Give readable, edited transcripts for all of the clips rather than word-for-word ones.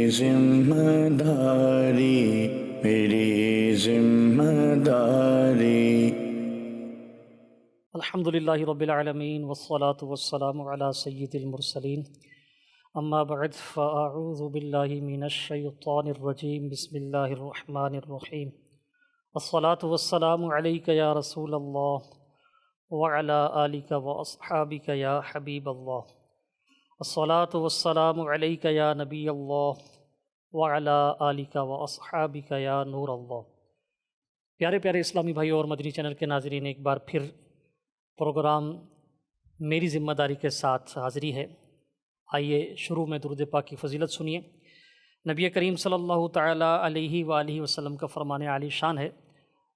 ذمہ داری، میری ذمہ داری۔ الحمدللہ رب العالمین والصلاة والسلام علی سید المرسلین، اما بعد فاعوذ باللہ من الشیطان الرجیم، بسم اللہ الرحمن الرحیم۔ الصلاة والسلام علیک یا رسول اللہ وعلی آلک واصحابک یا حبیب اللہ۔ الصلاة والسلام علیک یا نبی اللہ وعلی آلک واصحابک یا نور اللہ۔ پیارے پیارے اسلامی بھائیوں اور مدنی چینل کے ناظرین، ایک بار پھر پروگرام میری ذمہ داری کے ساتھ حاضری ہے۔ آئیے شروع میں درود پاک کی فضیلت سنیے۔ نبی کریم صلی اللہ تعالیٰ علیہ وآلہ وسلم کا فرمان عالی شان ہے،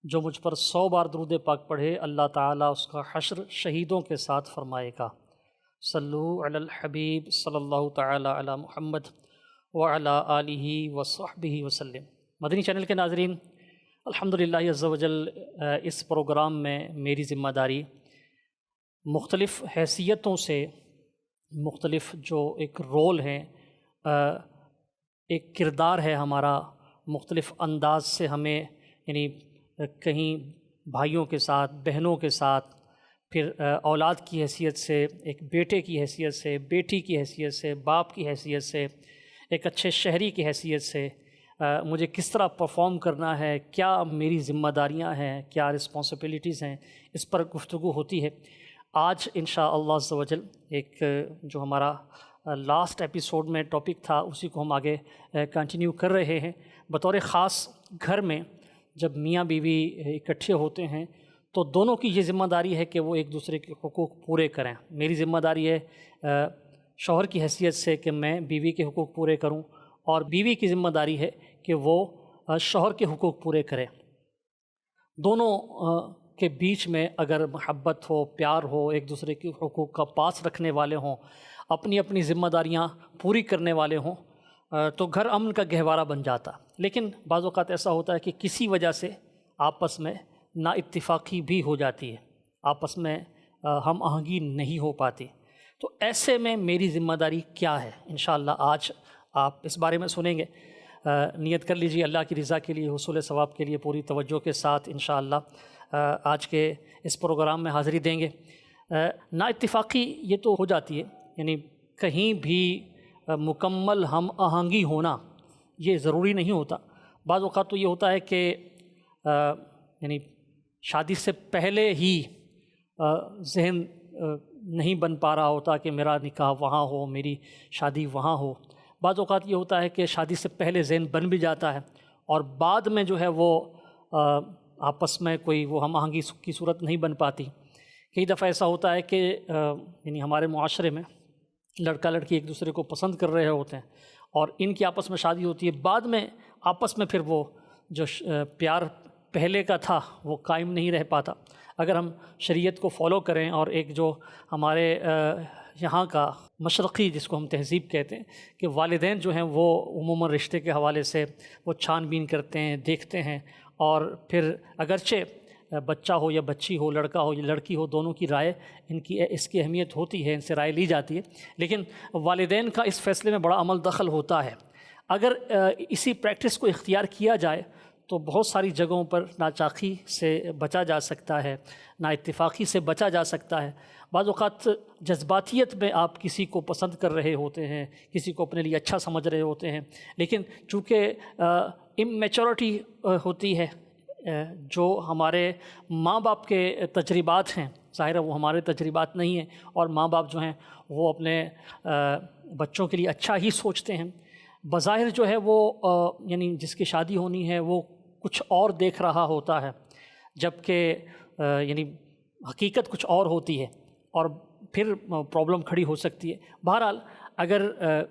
جو مجھ پر 100 بار درود پاک پڑھے اللہ تعالیٰ اس کا حشر شہیدوں کے ساتھ فرمائے گا۔ صلو علی الحبیب صلی اللہ تعالیٰ علی محمد وعلی آلہ وصحبہ وسلم۔ مدنی چینل کے ناظرین، الحمدللہ عز و جل اس پروگرام میں میری ذمہ داری مختلف حیثیتوں سے، مختلف جو ایک رول ہے، ایک کردار ہے ہمارا، مختلف انداز سے ہمیں یعنی کہیں بھائیوں کے ساتھ، بہنوں کے ساتھ، پھر اولاد کی حیثیت سے، ایک بیٹے کی حیثیت سے، بیٹی کی حیثیت سے، باپ کی حیثیت سے، ایک اچھے شہری کی حیثیت سے مجھے کس طرح پرفارم کرنا ہے، کیا میری ذمہ داریاں ہیں، کیا رسپانسبلٹیز ہیں، اس پر گفتگو ہوتی ہے۔ آج انشاءاللہ عز و جل ایک جو ہمارا لاسٹ ایپیسوڈ میں ٹاپک تھا، اسی کو ہم آگے کنٹینیو کر رہے ہیں۔ بطور خاص گھر میں جب میاں بیوی اکٹھے ہوتے ہیں تو دونوں کی یہ ذمہ داری ہے کہ وہ ایک دوسرے کے حقوق پورے کریں۔ میری ذمہ داری ہے شوہر کی حیثیت سے کہ میں بیوی کے حقوق پورے کروں، اور بیوی کی ذمہ داری ہے کہ وہ شوہر کے حقوق پورے کرے۔ دونوں کے بیچ میں اگر محبت ہو، پیار ہو، ایک دوسرے کے حقوق کا پاس رکھنے والے ہوں، اپنی اپنی ذمہ داریاں پوری کرنے والے ہوں، تو گھر امن کا گہوارہ بن جاتا۔ لیکن بعض اوقات ایسا ہوتا ہے کہ کسی وجہ سے آپس میں نا اتفاقی بھی ہو جاتی ہے، آپس میں ہم آہنگی نہیں ہو پاتی۔ تو ایسے میں میری ذمہ داری کیا ہے، انشاءاللہ آج آپ اس بارے میں سنیں گے۔ نیت کر لیجیے اللہ کی رضا کے لیے، حصول ثواب کے لیے پوری توجہ کے ساتھ انشاءاللہ آج کے اس پروگرام میں حاضری دیں گے۔ نا اتفاقی یہ تو ہو جاتی ہے، یعنی کہیں بھی مکمل ہم آہنگی ہونا یہ ضروری نہیں ہوتا۔ بعض اوقات تو یہ ہوتا ہے کہ یعنی شادی سے پہلے ہی ذہن نہیں بن پا رہا ہوتا کہ میرا نکاح وہاں ہو، میری شادی وہاں ہو۔ بعض اوقات یہ ہوتا ہے کہ شادی سے پہلے ذہن بن بھی جاتا ہے، اور بعد میں جو ہے وہ آپس میں کوئی وہ ہم آہنگی کی صورت نہیں بن پاتی۔ کئی دفعہ ایسا ہوتا ہے کہ یعنی ہمارے معاشرے میں لڑکا لڑکی ایک دوسرے کو پسند کر رہے ہوتے ہیں، اور ان کی آپس میں شادی ہوتی ہے، بعد میں آپس میں پھر وہ جو پیار پہلے کا تھا وہ قائم نہیں رہ پاتا۔ اگر ہم شریعت کو فالو کریں، اور ایک جو ہمارے یہاں کا مشرقی جس کو ہم تہذیب کہتے ہیں کہ والدین جو ہیں وہ عموماً رشتے کے حوالے سے وہ چھان بین کرتے ہیں، دیکھتے ہیں، اور پھر اگرچہ بچہ ہو یا بچی ہو، لڑکا ہو یا لڑکی ہو، دونوں کی رائے اس کی اہمیت ہوتی ہے، ان سے رائے لی جاتی ہے، لیکن والدین کا اس فیصلے میں بڑا عمل دخل ہوتا ہے۔ اگر اسی پریکٹس کو اختیار کیا جائے تو بہت ساری جگہوں پر ناچاقی سے بچا جا سکتا ہے، نا اتفاقی سے بچا جا سکتا ہے۔ بعض اوقات جذباتیت میں آپ کسی کو پسند کر رہے ہوتے ہیں، کسی کو اپنے لیے اچھا سمجھ رہے ہوتے ہیں، لیکن چونکہ اممیچورٹی ہوتی ہے، جو ہمارے ماں باپ کے تجربات ہیں، ظاہر ہے وہ ہمارے تجربات نہیں ہیں، اور ماں باپ جو ہیں وہ اپنے بچوں کے لیے اچھا ہی سوچتے ہیں۔ بظاہر جو ہے وہ یعنی جس کی شادی ہونی ہے وہ کچھ اور دیکھ رہا ہوتا ہے، جبکہ یعنی حقیقت کچھ اور ہوتی ہے، اور پھر پرابلم کھڑی ہو سکتی ہے۔ بہرحال اگر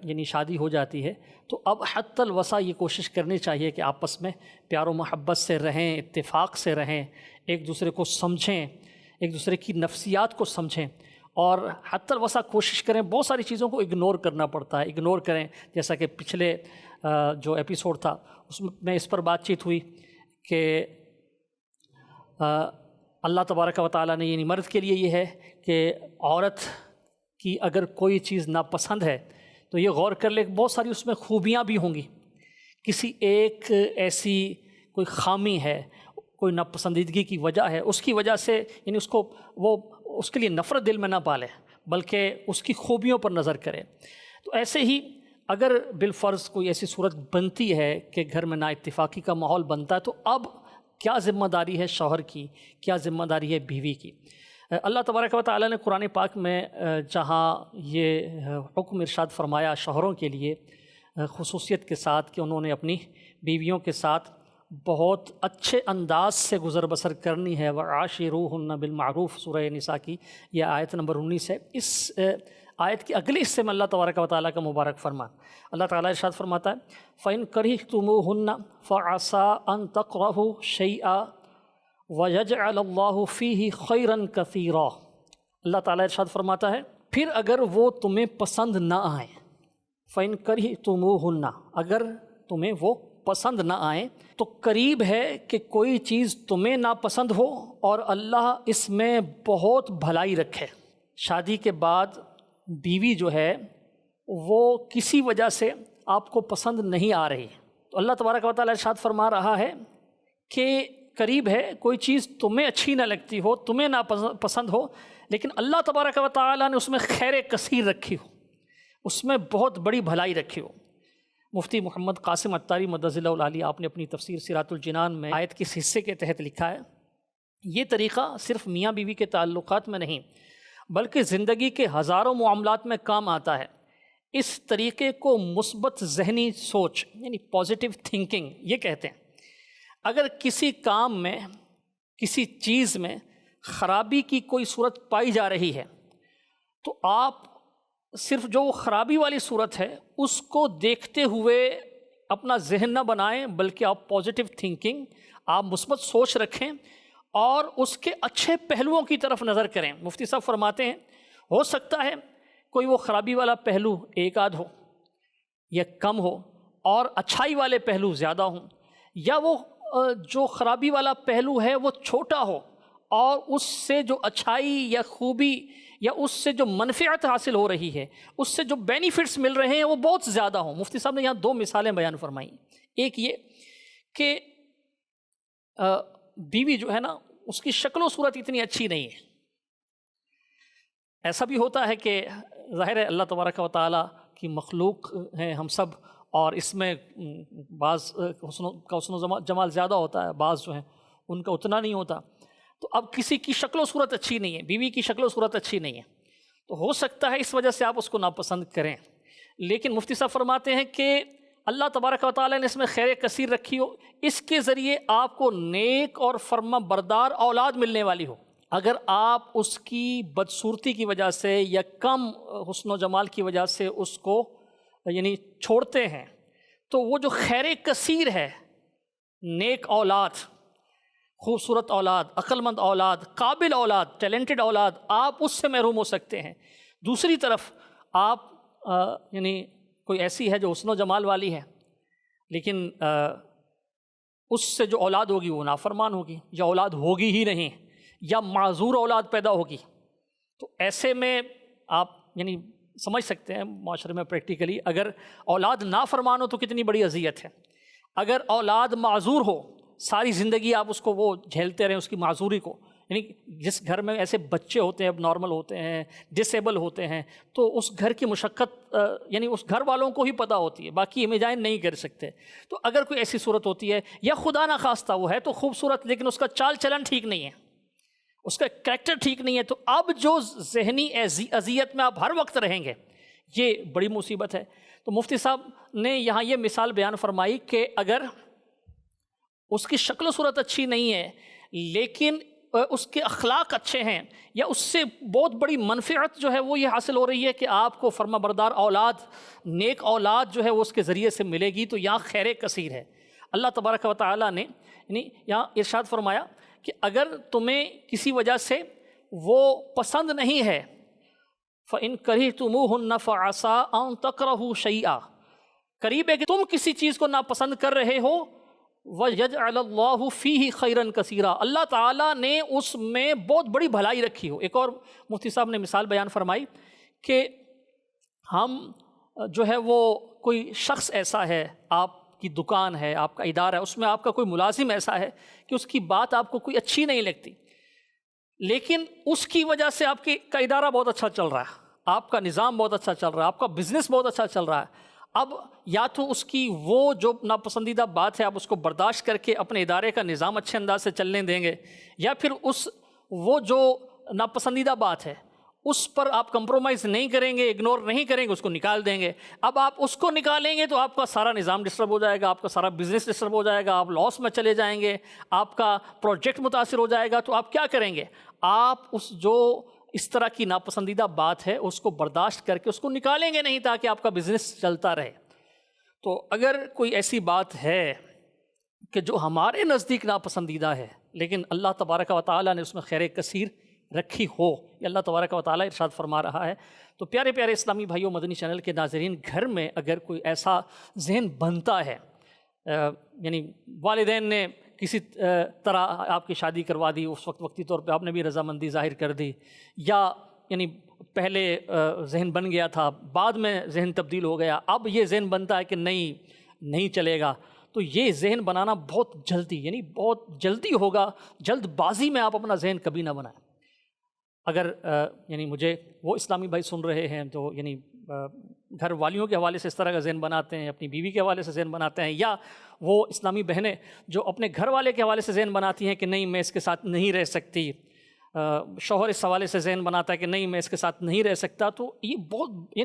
یعنی شادی ہو جاتی ہے تو اب حتی الوسع یہ کوشش کرنی چاہیے کہ آپس میں پیار و محبت سے رہیں، اتفاق سے رہیں، ایک دوسرے کو سمجھیں، ایک دوسرے کی نفسیات کو سمجھیں، اور حتی الوسع کوشش کریں۔ بہت ساری چیزوں کو اگنور کرنا پڑتا ہے، اگنور کریں، جیسا کہ پچھلے جو ایپیسوڈ تھا اس میں اس پر بات چیت ہوئی کہ اللہ تبارک و تعالیٰ نے یعنی مرد کے لیے یہ ہے کہ عورت کی اگر کوئی چیز ناپسند ہے تو یہ غور کر لیں کہ بہت ساری اس میں خوبیاں بھی ہوں گی، کسی ایک ایسی کوئی خامی ہے، کوئی ناپسندیدگی کی وجہ ہے، اس کی وجہ سے یعنی اس کے لیے نفرت دل میں نہ پالے، بلکہ اس کی خوبیوں پر نظر کرے۔ تو ایسے ہی اگر بالفرض کوئی ایسی صورت بنتی ہے کہ گھر میں نا اتفاقی کا ماحول بنتا ہے، تو اب کیا ذمہ داری ہے شوہر کی، کیا ذمہ داری ہے بیوی کی؟ اللہ تبارک و تعالیٰ نے قرآن پاک میں جہاں یہ حکم ارشاد فرمایا شوہروں کے لیے خصوصیت کے ساتھ کہ انہوں نے اپنی بیویوں کے ساتھ بہت اچھے انداز سے گزر بسر کرنی ہے، وَعَاشِرُوهُنَّ بِالْمَعْرُوفِ سورہ نساء کی یہ آیت نمبر 19 ہے۔ اس آیت کے اگلے حصے میں اللہ تبارک و تعالیٰ کا مبارک فرمان، اللہ تعالیٰ ارشاد فرماتا ہے فَإِن كَرِهْتُمُوهُنَّ فَعَسَىٰ أَن تَكْرَهُوا شَيْئًا وَيَجْعَلَ اللَّهُ فِيهِ خَيْرًا كَثِيرًا۔ اللہ تعالیٰ ارشاد فرماتا ہے پھر اگر وہ تمہیں پسند نہ آئیں، فَإِن كَرِهْتُمُوهُنَّ اگر تمہیں وہ پسند نہ آئیں تو قریب ہے کہ کوئی چیز تمہیں ناپسند ہو اور اللہ اس میں بہت بھلائی رکھے۔ شادی کے بعد بیوی جو ہے وہ کسی وجہ سے آپ کو پسند نہیں آ رہی، تو اللہ تبارک و تعالیٰ ارشاد فرما رہا ہے کہ قریب ہے کوئی چیز تمہیں اچھی نہ لگتی ہو، تمہیں ناپسند ہو، لیکن اللہ تبارک و تعالیٰ نے اس میں خیر کثیر رکھی ہو، اس میں بہت بڑی بھلائی رکھی ہو۔ مفتی محمد قاسم عطاری مدظ اللہ العالی آپ نے اپنی تفسیر سیرات الجنان میں آیت کے اس حصے کے تحت لکھا ہے، یہ طریقہ صرف میاں بیوی کے تعلقات میں نہیں بلکہ زندگی کے ہزاروں معاملات میں کام آتا ہے۔ اس طریقے کو مثبت ذہنی سوچ یعنی پازیٹیو تھنکنگ یہ کہتے ہیں۔ اگر کسی کام میں، کسی چیز میں خرابی کی کوئی صورت پائی جا رہی ہے تو آپ صرف جو خرابی والی صورت ہے اس کو دیکھتے ہوئے اپنا ذہن نہ بنائیں، بلکہ آپ پازیٹیو تھنکنگ، آپ مثبت سوچ رکھیں اور اس کے اچھے پہلوؤں کی طرف نظر کریں۔ مفتی صاحب فرماتے ہیں ہو سکتا ہے کوئی وہ خرابی والا پہلو ایک آدھ ہو یا کم ہو اور اچھائی والے پہلو زیادہ ہوں، یا وہ جو خرابی والا پہلو ہے وہ چھوٹا ہو اور اس سے جو اچھائی یا خوبی یا اس سے جو منفعت حاصل ہو رہی ہے، اس سے جو بینیفٹس مل رہے ہیں وہ بہت زیادہ ہوں۔ مفتی صاحب نے یہاں دو مثالیں بیان فرمائیں۔ ایک یہ کہ بیوی جو ہے نا اس کی شکل و صورت اتنی اچھی نہیں ہے۔ ایسا بھی ہوتا ہے کہ ظاہر ہے اللہ تبارک و تعالیٰ کی مخلوق ہیں ہم سب، اور اس میں بعض حسن و جمال زیادہ ہوتا ہے، بعض جو ہیں ان کا اتنا نہیں ہوتا۔ تو اب کسی کی شکل و صورت اچھی نہیں ہے، بیوی کی شکل و صورت اچھی نہیں ہے، تو ہو سکتا ہے اس وجہ سے آپ اس کو ناپسند کریں، لیکن مفتی صاحب فرماتے ہیں کہ اللہ تبارک و تعالیٰ نے اس میں خیر کثیر رکھی ہو، اس کے ذریعے آپ کو نیک اور فرما بردار اولاد ملنے والی ہو۔ اگر آپ اس کی بدصورتی کی وجہ سے یا کم حسن و جمال کی وجہ سے اس کو یعنی چھوڑتے ہیں تو وہ جو خیر کثیر ہے، نیک اولاد، خوبصورت اولاد، عقل مند اولاد، قابل اولاد، ٹیلنٹڈ اولاد، آپ اس سے محروم ہو سکتے ہیں۔ دوسری طرف آپ یعنی کوئی ایسی ہے جو حسن و جمال والی ہے لیکن اس سے جو اولاد ہوگی وہ نافرمان ہوگی، یا اولاد ہوگی ہی نہیں، یا معذور اولاد پیدا ہوگی، تو ایسے میں آپ یعنی سمجھ سکتے ہیں معاشرے میں پریکٹیکلی اگر اولاد نافرمان ہو تو کتنی بڑی اذیت ہے۔ اگر اولاد معذور ہو، ساری زندگی آپ اس کو وہ جھیلتے رہیں اس کی معذوری کو، یعنی جس گھر میں ایسے بچے ہوتے ہیں اب نارمل ہوتے ہیں، ڈسیبل ہوتے ہیں، تو اس گھر کی مشقت یعنی اس گھر والوں کو ہی پتہ ہوتی ہے، باقی امیجائن نہیں کر سکتے۔ تو اگر کوئی ایسی صورت ہوتی ہے یا خدا نخواستہ وہ ہے تو خوبصورت لیکن اس کا چال چلن ٹھیک نہیں ہے، اس کا کریکٹر ٹھیک نہیں ہے، تو اب جو ذہنی اذیت میں آپ ہر وقت رہیں گے یہ بڑی مصیبت ہے۔ تو مفتی صاحب نے یہاں یہ مثال بیان فرمائی کہ اگر اس کی شکل و صورت اچھی نہیں ہے لیکن اس کے اخلاق اچھے ہیں، یا اس سے بہت بڑی منفعت جو ہے وہ یہ حاصل ہو رہی ہے کہ آپ کو فرما بردار اولاد، نیک اولاد جو ہے وہ اس کے ذریعے سے ملے گی، تو یہاں خیر کثیر ہے۔ اللہ تبارک و تعالیٰ نے یعنی یہاں ارشاد فرمایا کہ اگر تمہیں کسی وجہ سے وہ پسند نہیں ہے فَإِن كَرِهْتُمُوهُنَّ فَعَسَىٰ أَن تَكْرَهُوا شَيْئًا، قریب ہے کہ تم کسی چیز کو ناپسند کر رہے ہو، وَيَجْعَلَ اللَّهُ فِيهِ خَيْرًا كَثِيرًا، اللہ تعالیٰ نے اس میں بہت بڑی بھلائی رکھی ہو۔ ایک اور مفتی صاحب نے مثال بیان فرمائی کہ ہم جو ہے وہ کوئی شخص ایسا ہے، آپ کی دکان ہے، آپ کا ادارہ ہے، اس میں آپ کا کوئی ملازم ایسا ہے کہ اس کی بات آپ کو کوئی اچھی نہیں لگتی، لیکن اس کی وجہ سے آپ کا ادارہ بہت اچھا چل رہا ہے، آپ کا نظام بہت اچھا چل رہا ہے، آپ کا بزنس بہت اچھا چل رہا ہے، اب یا تو اس کی وہ جو ناپسندیدہ بات ہے آپ اس کو برداشت کر کے اپنے ادارے کا نظام اچھے انداز سے چلنے دیں گے، یا پھر وہ جو ناپسندیدہ بات ہے اس پر آپ کمپرومائز نہیں کریں گے، اگنور نہیں کریں گے، اس کو نکال دیں گے۔ اب آپ اس کو نکالیں گے تو آپ کا سارا نظام ڈسٹرب ہو جائے گا، آپ کا سارا بزنس ڈسٹرب ہو جائے گا، آپ لاس میں چلے جائیں گے، آپ کا پروجیکٹ متاثر ہو جائے گا۔ تو آپ کیا کریں گے؟ آپ اس طرح کی ناپسندیدہ بات ہے اس کو برداشت کر کے اس کو نکالیں گے نہیں، تاکہ آپ کا بزنس چلتا رہے۔ تو اگر کوئی ایسی بات ہے کہ جو ہمارے نزدیک ناپسندیدہ ہے لیکن اللہ تبارک و تعالیٰ نے اس میں خیر کثیر رکھی ہو، یہ اللہ تبارک و تعالیٰ ارشاد فرما رہا ہے، تو پیارے پیارے اسلامی بھائیوں، مدنی چینل کے ناظرین، گھر میں اگر کوئی ایسا ذہن بنتا ہے، یعنی والدین نے کسی طرح آپ کی شادی کروا دی، اس وقتی طور پہ آپ نے بھی رضامندی ظاہر کر دی، یا یعنی پہلے ذہن بن گیا تھا، بعد میں ذہن تبدیل ہو گیا، اب یہ ذہن بنتا ہے کہ نہیں چلے گا، تو یہ ذہن بنانا بہت جلدی ہوگا، جلد بازی میں آپ اپنا ذہن کبھی نہ بنائیں۔ اگر یعنی مجھے وہ اسلامی بھائی سن رہے ہیں تو یعنی گھر والیوں کے حوالے سے اس طرح کا ذہن بناتے ہیں، اپنی بیوی کے حوالے سے ذہن بناتے ہیں، یا وہ اسلامی بہنیں جو اپنے گھر والے کے حوالے سے ذہن بناتی ہیں کہ نہیں میں اس کے ساتھ نہیں رہ سکتی، شوہر اس حوالے سے ذہن بناتا ہے کہ نہیں میں اس کے ساتھ نہیں رہ سکتا، تو یہ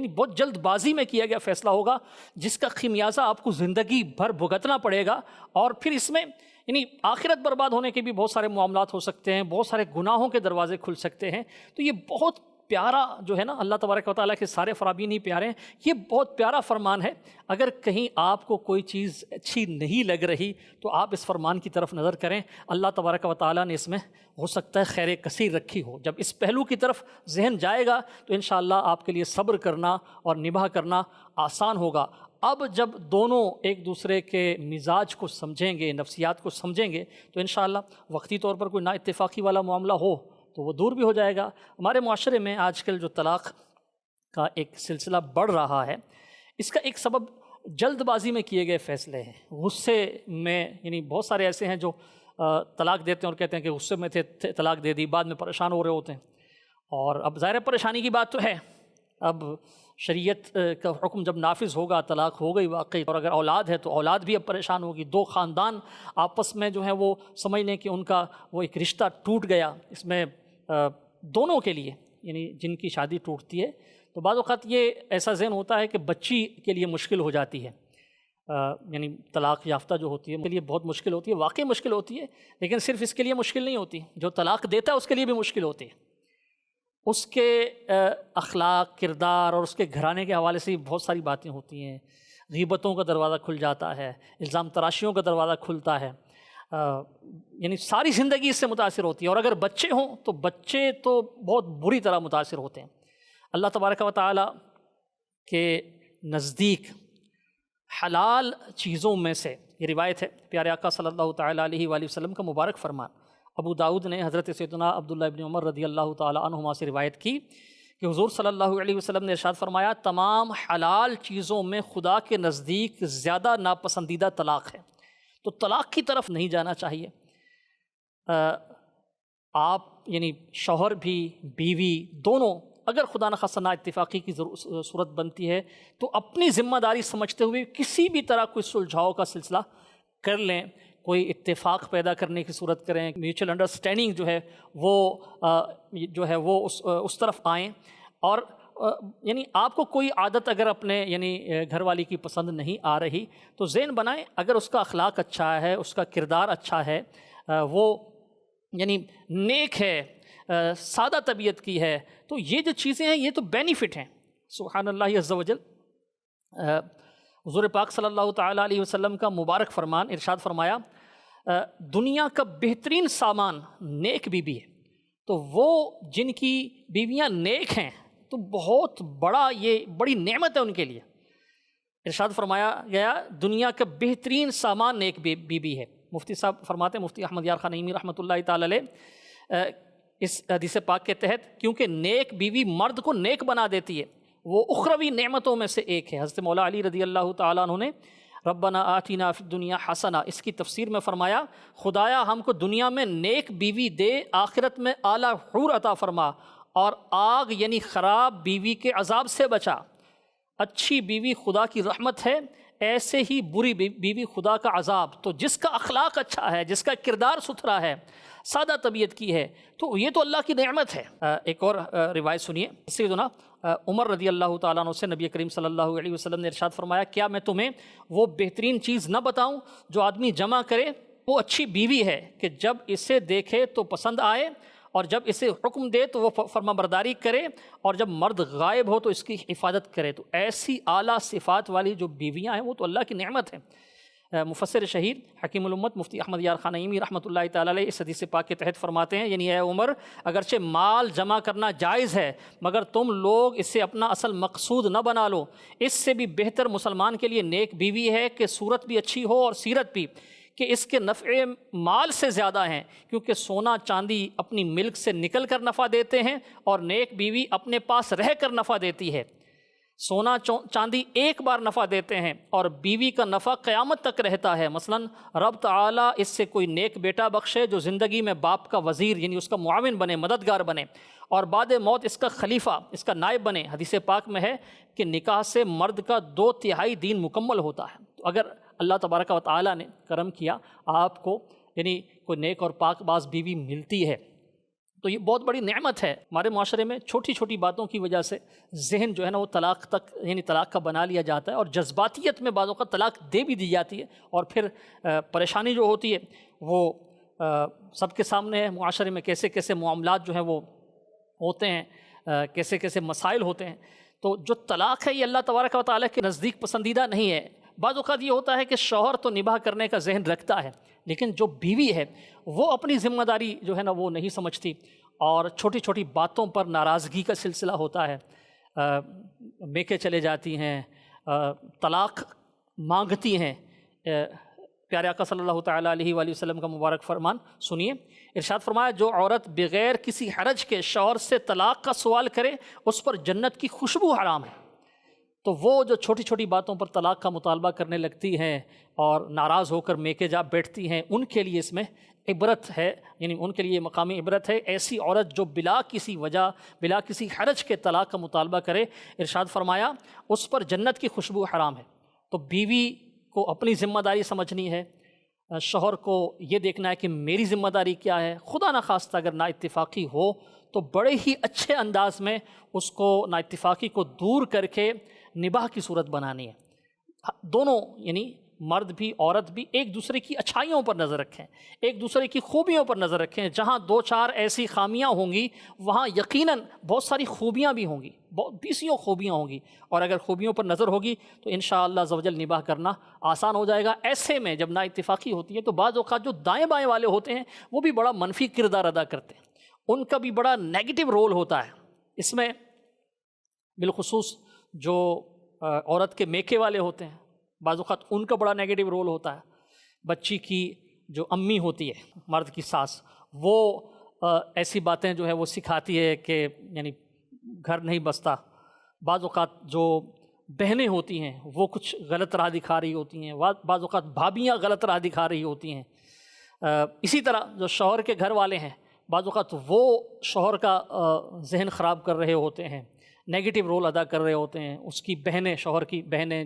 بہت جلد بازی میں کیا گیا فیصلہ ہوگا، جس کا خمیازہ آپ کو زندگی بھر بھگتنا پڑے گا، اور پھر اس میں یعنی آخرت برباد ہونے کے بھی بہت سارے معاملات ہو سکتے ہیں، بہت سارے گناہوں کے دروازے کھل سکتے ہیں۔ تو یہ بہت پیارا جو ہے نا، اللہ تبارک و تعالیٰ کے سارے فرامین ہی پیارے ہیں، یہ بہت پیارا فرمان ہے۔ اگر کہیں آپ کو کوئی چیز اچھی نہیں لگ رہی تو آپ اس فرمان کی طرف نظر کریں، اللہ تبارک و تعالیٰ نے اس میں ہو سکتا ہے خیر کثیر رکھی ہو۔ جب اس پہلو کی طرف ذہن جائے گا تو انشاءاللہ آپ کے لیے صبر کرنا اور نبھا کرنا آسان ہوگا۔ اب جب دونوں ایک دوسرے کے مزاج کو سمجھیں گے، نفسیات کو سمجھیں گے، تو انشاءاللہ وقتی طور پر کوئی نا اتفاقی والا معاملہ ہو تو وہ دور بھی ہو جائے گا۔ ہمارے معاشرے میں آج کل جو طلاق کا ایک سلسلہ بڑھ رہا ہے، اس کا ایک سبب جلد بازی میں کیے گئے فیصلے ہیں، غصے میں، یعنی بہت سارے ایسے ہیں جو طلاق دیتے ہیں اور کہتے ہیں کہ غصے میں تھے طلاق دے دی، بعد میں پریشان ہو رہے ہوتے ہیں، اور اب ظاہر پریشانی کی بات تو ہے، اب شریعت کا حکم جب نافذ ہوگا، طلاق ہو گئی واقعی، اور اگر اولاد ہے تو اولاد بھی اب پریشان ہوگی، دو خاندان آپس میں جو ہے وہ سمجھ لیں کہ ان کا وہ ایک رشتہ ٹوٹ گیا۔ اس میں دونوں کے لیے، یعنی جن کی شادی ٹوٹتی ہے تو بعض اوقات یہ ایسا ذہن ہوتا ہے کہ بچی کے لیے مشکل ہو جاتی ہے، یعنی طلاق یافتہ جو ہوتی ہے ان کے لیے بہت مشکل ہوتی ہے، واقعی مشکل ہوتی ہے، لیکن صرف اس کے لیے مشکل نہیں ہوتی، جو طلاق دیتا ہے اس کے لیے بھی مشکل ہوتی ہے، اس کے اخلاق، کردار اور اس کے گھرانے کے حوالے سے بہت ساری باتیں ہوتی ہیں، غیبتوں کا دروازہ کھل جاتا ہے، الزام تراشیوں کا دروازہ کھلتا ہے، یعنی ساری زندگی اس سے متاثر ہوتی ہے، اور اگر بچے ہوں تو بچے تو بہت بری طرح متاثر ہوتے ہیں۔ اللہ تبارک و تعالیٰ کے نزدیک حلال چیزوں میں سے یہ روایت ہے، پیارے آقا صلی اللہ تعالیٰ علیہ وآلہ وسلم کا مبارک فرمان، ابو داؤد نے حضرت سیدنا عبداللہ ابن عمر رضی اللہ تعالیٰ عنہما سے روایت کی کہ حضور صلی اللہ علیہ وسلم نے ارشاد فرمایا، تمام حلال چیزوں میں خدا کے نزدیک زیادہ ناپسندیدہ طلاق ہے، تو طلاق کی طرف نہیں جانا چاہیے۔ آپ یعنی شوہر بھی بیوی دونوں اگر خدا نخواستہ نا اتفاقی کی صورت بنتی ہے تو اپنی ذمہ داری سمجھتے ہوئے کسی بھی طرح کوئی سلجھاؤ کا سلسلہ کر لیں، کوئی اتفاق پیدا کرنے کی صورت کریں، میوچل انڈرسٹینڈنگ جو ہے وہ اس طرف آئیں، اور یعنی آپ کو کوئی عادت اگر اپنے یعنی گھر والی کی پسند نہیں آ رہی تو ذہن بنائیں، اگر اس کا اخلاق اچھا ہے، اس کا کردار اچھا ہے، وہ یعنی نیک ہے، سادہ طبیعت کی ہے، تو یہ جو چیزیں ہیں یہ تو بینیفٹ ہیں۔ سبحان اللہ عز و جل، حضور پاک صلی اللہ تعالیٰ علیہ وسلم کا مبارک فرمان، ارشاد فرمایا، دنیا کا بہترین سامان نیک بیوی ہے، تو وہ جن کی بیویاں نیک ہیں تو بہت بڑی نعمت ہے ان کے لیے۔ ارشاد فرمایا گیا دنیا کا بہترین سامان نیک بیوی ہے۔ مفتی صاحب فرماتے ہیں، مفتی احمد یار خان نعیمی رحمۃ اللہ تعالی علیہ، اس حدیث پاک کے تحت، کیونکہ نیک بیوی مرد کو نیک بنا دیتی ہے، وہ اخروی نعمتوں میں سے ایک ہے۔ حضرت مولا علی رضی اللہ تعالیٰ عنہ نے ربنا آتنا فی الدنیا حسنہ، اس کی تفسیر میں فرمایا خدایا ہم کو دنیا میں نیک بیوی دے، آخرت میں اعلیٰ حور عطا فرما، اور آگ یعنی خراب بیوی کے عذاب سے بچا۔ اچھی بیوی خدا کی رحمت ہے، ایسے ہی بری بیوی خدا کا عذاب۔ تو جس کا اخلاق اچھا ہے، جس کا کردار ستھرا ہے، سادہ طبیعت کی ہے، تو یہ تو اللہ کی نعمت ہے۔ ایک اور روایت سنیے، سیدنا عمر رضی اللہ تعالیٰ عنہ سے نبی کریم صلی اللہ علیہ وسلم نے ارشاد فرمایا کیا میں تمہیں وہ بہترین چیز نہ بتاؤں جو آدمی جمع کرے؟ وہ اچھی بیوی ہے کہ جب اسے دیکھے تو پسند آئے، اور جب اسے حکم دے تو وہ فرما برداری کرے، اور جب مرد غائب ہو تو اس کی حفاظت کرے۔ تو ایسی اعلیٰ صفات والی جو بیویاں ہیں وہ تو اللہ کی نعمت ہے۔ مفسر شہیر حکیم الامت مفتی احمد یار خان نعیمی رحمۃ اللہ تعالیٰ علیہ اس حدیث پاک کے تحت فرماتے ہیں، یعنی اے عمر اگرچہ مال جمع کرنا جائز ہے مگر تم لوگ اسے اپنا اصل مقصود نہ بنا لو۔ اس سے بھی بہتر مسلمان کے لیے نیک بیوی ہے کہ صورت بھی اچھی ہو اور سیرت بھی، کہ اس کے نفع مال سے زیادہ ہیں، کیونکہ سونا چاندی اپنی ملک سے نکل کر نفع دیتے ہیں اور نیک بیوی اپنے پاس رہ کر نفع دیتی ہے۔ سونا چاندی ایک بار نفع دیتے ہیں اور بیوی کا نفع قیامت تک رہتا ہے۔ مثلا رب تعالیٰ اس سے کوئی نیک بیٹا بخشے جو زندگی میں باپ کا وزیر یعنی اس کا معاون بنے، مددگار بنے، اور بعد موت اس کا خلیفہ، اس کا نائب بنے۔ حدیث پاک میں ہے کہ نکاح سے مرد کا 2/3 دین مکمل ہوتا ہے۔ تو اگر اللہ تبارک و تعالیٰ نے کرم کیا آپ کو یعنی کوئی نیک اور پاک باز بیوی ملتی ہے تو یہ بہت بڑی نعمت ہے۔ ہمارے معاشرے میں چھوٹی چھوٹی باتوں کی وجہ سے ذہن جو ہے نا وہ طلاق تک یعنی طلاق کا بنا لیا جاتا ہے، اور جذباتیت میں بعض اوقات طلاق دے بھی دی جاتی ہے، اور پھر پریشانی جو ہوتی ہے وہ سب کے سامنے ہے۔ معاشرے میں کیسے کیسے معاملات جو ہیں وہ ہوتے ہیں، کیسے کیسے مسائل ہوتے ہیں۔ تو جو طلاق ہے یہ اللہ تبارک و تعالیٰ کے نزدیک پسندیدہ نہیں ہے۔ بعض اوقات یہ ہوتا ہے کہ شوہر تو نباہ کرنے کا ذہن رکھتا ہے، لیکن جو بیوی ہے وہ اپنی ذمہ داری جو ہے نا وہ نہیں سمجھتی، اور چھوٹی چھوٹی باتوں پر ناراضگی کا سلسلہ ہوتا ہے، میکے چلے جاتی ہیں، طلاق مانگتی ہیں۔ پیارے آقا صلی اللہ تعالیٰ علیہ وآلہ وسلم کا مبارک فرمان سنیے، ارشاد فرمایا جو عورت بغیر کسی حرج کے شوہر سے طلاق کا سوال کرے اس پر جنت کی خوشبو حرام ہے۔ تو وہ جو چھوٹی چھوٹی باتوں پر طلاق کا مطالبہ کرنے لگتی ہیں اور ناراض ہو کر میکے جا بیٹھتی ہیں، ان کے لیے اس میں عبرت ہے، یعنی ان کے لیے مقام عبرت ہے۔ ایسی عورت جو بلا کسی وجہ بلا کسی حرج کے طلاق کا مطالبہ کرے، ارشاد فرمایا اس پر جنت کی خوشبو حرام ہے۔ تو بیوی کو اپنی ذمہ داری سمجھنی ہے، شوہر کو یہ دیکھنا ہے کہ میری ذمہ داری کیا ہے۔ خدا نخواستہ اگر نا اتفاقی ہو تو بڑے ہی اچھے انداز میں اس کو نا اتفاقی کو دور کر کے نباہ کی صورت بنانی ہے۔ دونوں یعنی مرد بھی عورت بھی ایک دوسرے کی اچھائیوں پر نظر رکھیں، ایک دوسرے کی خوبیوں پر نظر رکھیں۔ جہاں 2-4 ایسی خامیاں ہوں گی وہاں یقیناً بہت ساری خوبیاں بھی ہوں گی، بیسیوں خوبیاں ہوں گی، اور اگر خوبیوں پر نظر ہوگی تو انشاءاللہ عز و جل نباہ کرنا آسان ہو جائے گا۔ ایسے میں جب نا اتفاقی ہوتی ہے تو بعض اوقات جو دائیں بائیں والے ہوتے ہیں وہ بھی بڑا منفی کردار ادا کرتے ہیں، ان کا بھی بڑا نیگیٹو رول ہوتا ہے اس میں۔ بالخصوص جو عورت کے میکے والے ہوتے ہیں بعض اوقات ان کا بڑا نیگیٹو رول ہوتا ہے۔ بچی کی جو امی ہوتی ہے مرد کی ساس، وہ ایسی باتیں جو ہے وہ سکھاتی ہے کہ یعنی گھر نہیں بستا۔ بعض اوقات جو بہنیں ہوتی ہیں وہ کچھ غلط راہ دکھا رہی ہوتی ہیں، بعض اوقات بھابیاں غلط راہ دکھا رہی ہوتی ہیں۔ اسی طرح جو شوہر کے گھر والے ہیں بعض اوقات وہ شوہر کا ذہن خراب کر رہے ہوتے ہیں، نیگیٹو رول ادا کر رہے ہوتے ہیں۔ اس کی بہنیں، شوہر کی بہنیں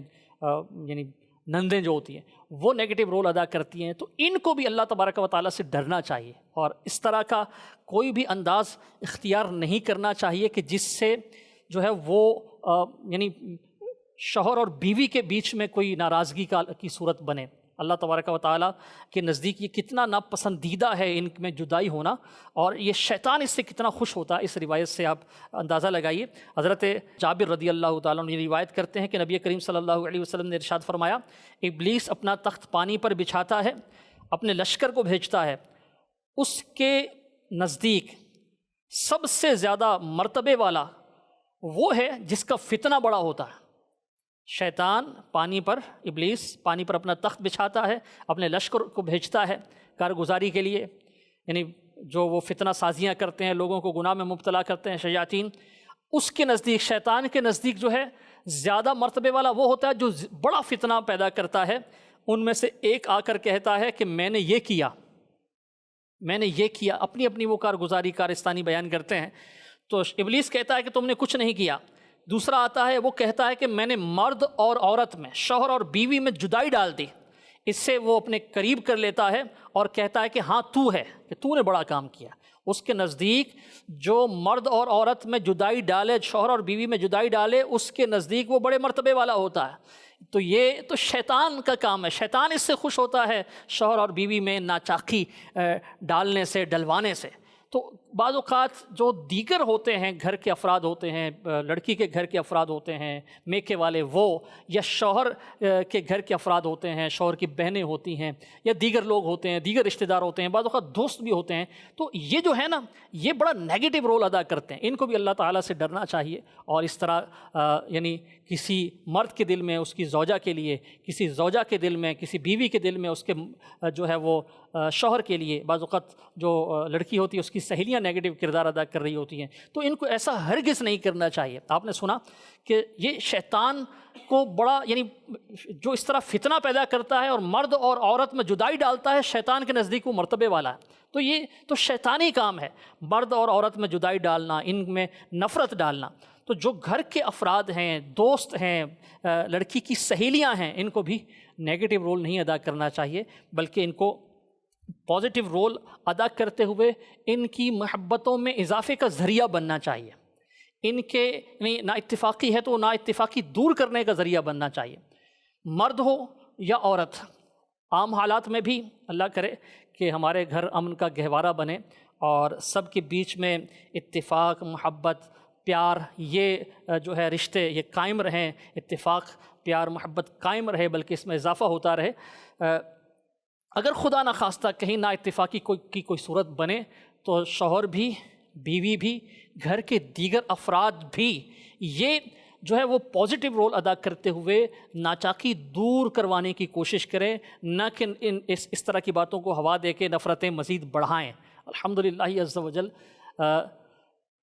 یعنی نندیں جو ہوتی ہیں وہ نیگیٹو رول ادا کرتی ہیں۔ تو ان کو بھی اللہ تبارک و تعالیٰ سے ڈرنا چاہیے، اور اس طرح کا کوئی بھی انداز اختیار نہیں کرنا چاہیے کہ جس سے جو ہے وہ یعنی شوہر اور بیوی کے بیچ میں کوئی ناراضگی کی صورت بنے۔ اللہ تبارک و تعالیٰ کے نزدیک یہ کتنا ناپسندیدہ ہے ان میں جدائی ہونا، اور یہ شیطان اس سے کتنا خوش ہوتا ہے، اس روایت سے آپ اندازہ لگائیے۔ حضرت جابر رضی اللہ تعالیٰ عنہ یہ روایت کرتے ہیں کہ نبی کریم صلی اللہ علیہ وسلم نے ارشاد فرمایا ابلیس اپنا تخت پانی پر بچھاتا ہے، اپنے لشکر کو بھیجتا ہے، اس کے نزدیک سب سے زیادہ مرتبے والا وہ ہے جس کا فتنہ بڑا ہوتا ہے۔ شیطان ابلیس پانی پر اپنا تخت بچھاتا ہے، اپنے لشکر کو بھیجتا ہے کارگزاری کے لیے، یعنی جو وہ فتنہ سازیاں کرتے ہیں، لوگوں کو گناہ میں مبتلا کرتے ہیں شیاطین۔ اس کے نزدیک، شیطان کے نزدیک جو ہے زیادہ مرتبے والا وہ ہوتا ہے جو بڑا فتنہ پیدا کرتا ہے۔ ان میں سے ایک آ کر کہتا ہے کہ میں نے یہ کیا، میں نے یہ کیا، اپنی اپنی وہ کارگزاری کارستانی بیان کرتے ہیں۔ تو ابلیس کہتا ہے کہ تم نے کچھ نہیں کیا۔ دوسرا آتا ہے، وہ کہتا ہے کہ میں نے مرد اور عورت میں، شوہر اور بیوی میں جدائی ڈال دی۔ اس سے وہ اپنے قریب کر لیتا ہے اور کہتا ہے کہ ہاں تو ہے، کہ تو نے بڑا کام کیا۔ اس کے نزدیک جو مرد اور عورت میں جدائی ڈالے، شوہر اور بیوی میں جدائی ڈالے، اس کے نزدیک وہ بڑے مرتبے والا ہوتا ہے۔ تو یہ تو شیطان کا کام ہے، شیطان اس سے خوش ہوتا ہے، شوہر اور بیوی میں ناچاقی ڈالنے سے، ڈلوانے سے۔ تو بعض اوقات جو دیگر ہوتے ہیں، گھر کے افراد ہوتے ہیں، لڑکی کے گھر کے افراد ہوتے ہیں، میکے والے وہ، یا شوہر کے گھر کے افراد ہوتے ہیں، شوہر کی بہنیں ہوتی ہیں، یا دیگر لوگ ہوتے ہیں، دیگر رشتہ دار ہوتے ہیں، بعض اوقات دوست بھی ہوتے ہیں۔ تو یہ جو ہے نا، یہ بڑا نیگیٹو رول ادا کرتے ہیں۔ ان کو بھی اللہ تعالیٰ سے ڈرنا چاہیے، اور اس طرح یعنی کسی مرد کے دل میں اس کی زوجہ کے لیے، کسی زوجہ کے دل میں، کسی بیوی کے دل میں اس کے جو ہے وہ شوہر کے لیے، بعض اوقات جو لڑکی ہوتی ہے اس کی سہیلیاں نیگیٹو کردار ادا کر رہی ہوتی ہیں، تو ان کو ایسا ہرگز نہیں کرنا چاہیے۔ آپ نے سنا کہ یہ شیطان کو بڑا یعنی جو اس طرح فتنہ پیدا کرتا ہے اور مرد اور عورت میں جدائی ڈالتا ہے، شیطان کے نزدیک وہ مرتبے والا ہے۔ تو یہ تو شیطانی کام ہے، مرد اور عورت میں جدائی ڈالنا، ان میں نفرت ڈالنا۔ تو جو گھر کے افراد ہیں، دوست ہیں، لڑکی کی سہیلیاں ہیں، ان کو بھی نیگیٹو رول نہیں ادا کرنا چاہیے، بلکہ ان کو پازیٹیو رول ادا کرتے ہوئے ان کی محبتوں میں اضافے کا ذریعہ بننا چاہیے۔ ان کے نا اتفاقی ہے تو نا اتفاقی دور کرنے کا ذریعہ بننا چاہیے، مرد ہو یا عورت۔ عام حالات میں بھی اللہ کرے کہ ہمارے گھر امن کا گہوارہ بنے اور سب کے بیچ میں اتفاق، محبت، پیار، یہ جو ہے رشتے یہ قائم رہیں، اتفاق، پیار، محبت قائم رہے، بلکہ اس میں اضافہ ہوتا رہے۔ اگر خدا نخواستہ کہیں نا اتفاقی کی کوئی صورت بنے تو شوہر بھی، بیوی بھی، گھر کے دیگر افراد بھی یہ جو ہے وہ پازیٹیو رول ادا کرتے ہوئے ناچاقی دور کروانے کی کوشش کریں، نہ کہ اس طرح کی باتوں کو ہوا دے کے نفرتیں مزید بڑھائیں۔ الحمدللہ عز و جل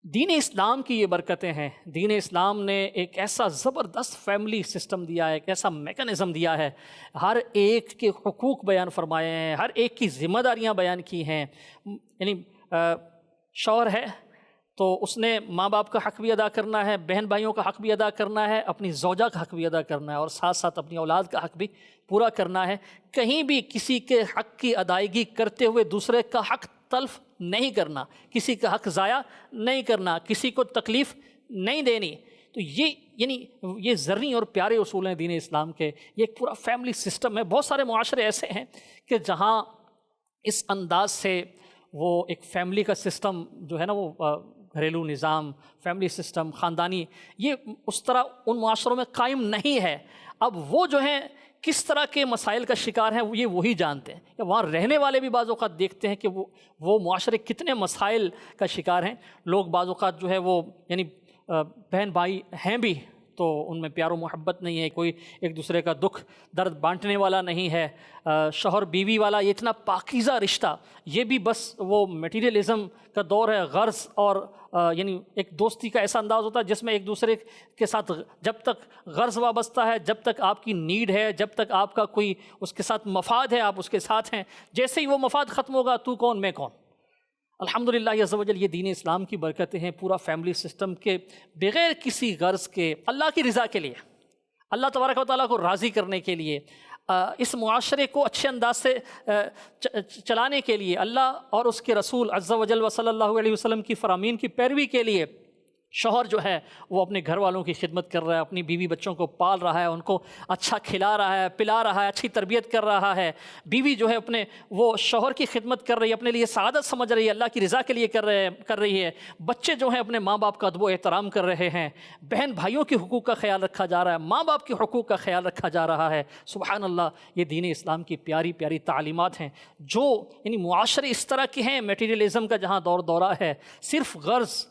دین اسلام کی یہ برکتیں ہیں۔ دین اسلام نے ایک ایسا زبردست فیملی سسٹم دیا ہے، ایک ایسا میکانزم دیا ہے، ہر ایک کے حقوق بیان فرمائے ہیں، ہر ایک کی ذمہ داریاں بیان کی ہیں۔ یعنی شوہر ہے تو اس نے ماں باپ کا حق بھی ادا کرنا ہے، بہن بھائیوں کا حق بھی ادا کرنا ہے، اپنی زوجہ کا حق بھی ادا کرنا ہے، اور ساتھ ساتھ اپنی اولاد کا حق بھی پورا کرنا ہے۔ کہیں بھی کسی کے حق کی ادائیگی کرتے ہوئے دوسرے کا حق تلف نہیں کرنا، کسی کا حق ضائع نہیں کرنا، کسی کو تکلیف نہیں دینی۔ تو یہ یعنی یہ زرعی اور پیارے اصول ہیں دین اسلام کے۔ یہ ایک پورا فیملی سسٹم ہے۔ بہت سارے معاشرے ایسے ہیں کہ جہاں اس انداز سے وہ ایک فیملی کا سسٹم جو ہے نا، وہ گھریلو نظام، فیملی سسٹم، خاندانی، یہ اس طرح ان معاشروں میں قائم نہیں ہے۔ اب وہ جو ہیں کس طرح کے مسائل کا شکار ہیں یہ وہی جانتے ہیں، یا وہاں رہنے والے بھی بعض اوقات دیکھتے ہیں کہ وہ معاشرے کتنے مسائل کا شکار ہیں۔ لوگ بعض اوقات جو ہے وہ یعنی بہن بھائی ہیں بھی تو ان میں پیار و محبت نہیں ہے، کوئی ایک دوسرے کا دکھ درد بانٹنے والا نہیں ہے۔ شوہر بیوی والا یہ اتنا پاکیزہ رشتہ، یہ بھی بس وہ میٹیریلزم کا دور ہے، غرض اور یعنی ایک دوستی کا ایسا انداز ہوتا ہے جس میں ایک دوسرے کے ساتھ جب تک غرض وابستہ ہے، جب تک آپ کی نیڈ ہے، جب تک آپ کا کوئی اس کے ساتھ مفاد ہے، آپ اس کے ساتھ ہیں۔ جیسے ہی وہ مفاد ختم ہوگا، تو کون میں کون۔ الحمدللہ عز و جل یہ دین اسلام کی برکتیں ہیں، پورا فیملی سسٹم کے بغیر کسی غرض کے، اللہ کی رضا کے لیے، اللہ تبارک و تعالیٰ کو راضی کرنے کے لیے، اس معاشرے کو اچھے انداز سے چلانے کے لیے، اللہ اور اس کے رسول عز و جل و صلی اللہ علیہ وسلم کی فرامین کی پیروی کے لیے شوہر جو ہے وہ اپنے گھر والوں کی خدمت کر رہا ہے، اپنی بیوی بچوں کو پال رہا ہے، ان کو اچھا کھلا رہا ہے، پلا رہا ہے، اچھی تربیت کر رہا ہے۔ بیوی جو ہے اپنے وہ شوہر کی خدمت کر رہی ہے، اپنے لیے سعادت سمجھ رہی ہے، اللہ کی رضا کے لیے کر رہی ہے۔ بچے جو ہیں اپنے ماں باپ کا ادب و احترام کر رہے ہیں، بہن بھائیوں کے حقوق کا خیال رکھا جا رہا ہے، ماں باپ کے حقوق کا خیال رکھا جا رہا ہے۔ سبحان اللہ، یہ دین اسلام کی پیاری پیاری تعلیمات ہیں۔ جو یعنی معاشرے اس طرح کے ہیں، میٹیریلزم کا جہاں دور دورہ ہے، صرف غرض،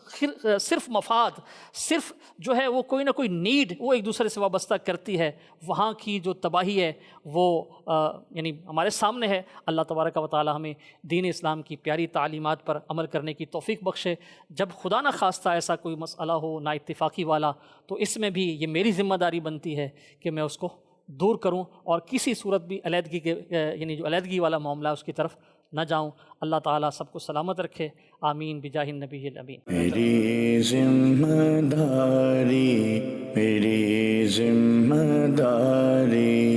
صرف مفاد، صرف جو ہے وہ کوئی نہ کوئی نیڈ وہ ایک دوسرے سے وابستہ کرتی ہے، وہاں کی جو تباہی ہے وہ یعنی ہمارے سامنے ہے۔ اللہ تبارک و تعالی ہمیں دین اسلام کی پیاری تعلیمات پر عمل کرنے کی توفیق بخشے۔ جب خدا نہ خواستہ ایسا کوئی مسئلہ ہو نا اتفاقی والا، تو اس میں بھی یہ میری ذمہ داری بنتی ہے کہ میں اس کو دور کروں اور کسی صورت بھی علیحدگی کے یعنی جو علیحدگی والا معاملہ ہے اس کی طرف نہ جاؤں۔ اللہ تعالیٰ سب کو سلامت رکھے، آمین بجاہ النبی الامین۔ میری ذمہ داری، میری ذمہ داری